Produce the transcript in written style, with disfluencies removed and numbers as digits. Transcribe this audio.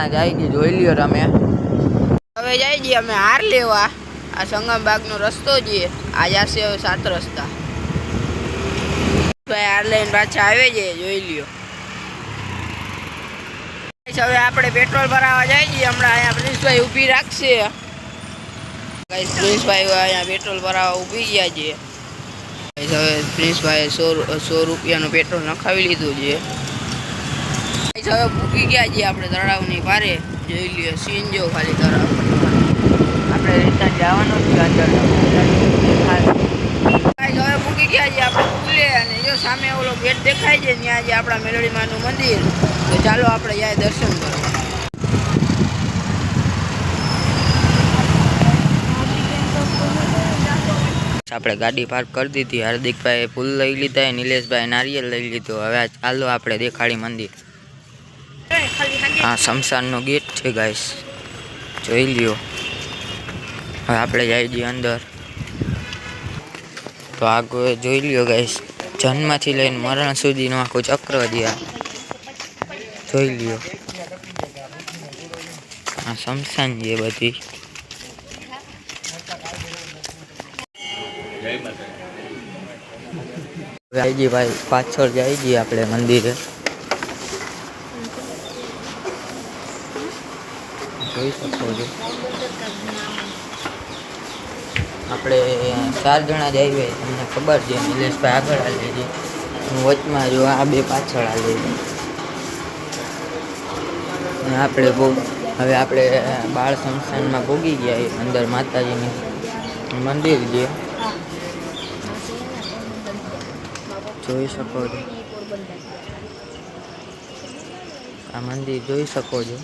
ત્યાં જાય ગઈ જોઈ લ્યો તમે। હવે જાય છીએ અમે હાર લેવા। આ સંગમબાગનો રસ્તો છે, આ જશે હવે 7 રસ્તા। ભાઈ હાર લઈને પાછા આવે છે, જોઈ લ્યો। હવે આપણે પેટ્રોલ ભરાવા જાય છીએ। હમણાં અહીંયા પ્રિન્સભાઈ ઊભી રાખશે। પ્રિન્સભાઈ અહીંયા પેટ્રોલ ભરાવા ઊભી ગયા છે। હવે પ્રિન્સભાઈ 100 રૂપિયાનું પેટ્રોલ નખાવી લીધું છે। હવે પૂકી ગયા છીએ આપણે તળાવની પારે, જોઈ લ્યો સીન જો ખાલી તળાવ। આપણે રીતના જવાનું છે અંદર। હવે પૂકી ગયા છીએ આપણે પુલે, અને જો સામે ઓલો ગેટ દેખાય છે ત્યાં જે આપણા મેલડીમાનું મંદિર। તો ચાલો આપણે જાય દર્શન કરવા। આપણે ગાડી પાર્ક કરી દીધી। હાર્દિકભાઈ ફૂલ લઈ લીધા, નિલેશભાઈ નારિયેલ લઈ લીધો। હવે ચાલો આપણે દેખાડી મંદિર। આ શમશાનનો ગેટ છે ગાઈસ, જોઈ લ્યો। હવે આપણે જઈએ છીએ અંદર। તો આગળ જોઈ લ્યો ગાઈસ, જન્મથી લઈને મરણ સુધીનું આખું ચક્ર છે, જોઈ લ્યો। આ શમશાન છે બધી। ભાઈ પાછળ જાય છીએ આપણે મંદિરે, જોઈ શકો છો। આપણે 4 જણા જઈએ, તમને ખબર છે। નિલેશભાઈ આગળ હાલે છે, હું વચમાં જો, આ બે પાછળ હાલે છે। આપણે હવે આપણે બાળ શમશાનમાં ભોગી ગયા, અંદર માતાજીનું મંદિર છે, જોઈ શકો છો। આ મંદિર જોઈ શકો છો।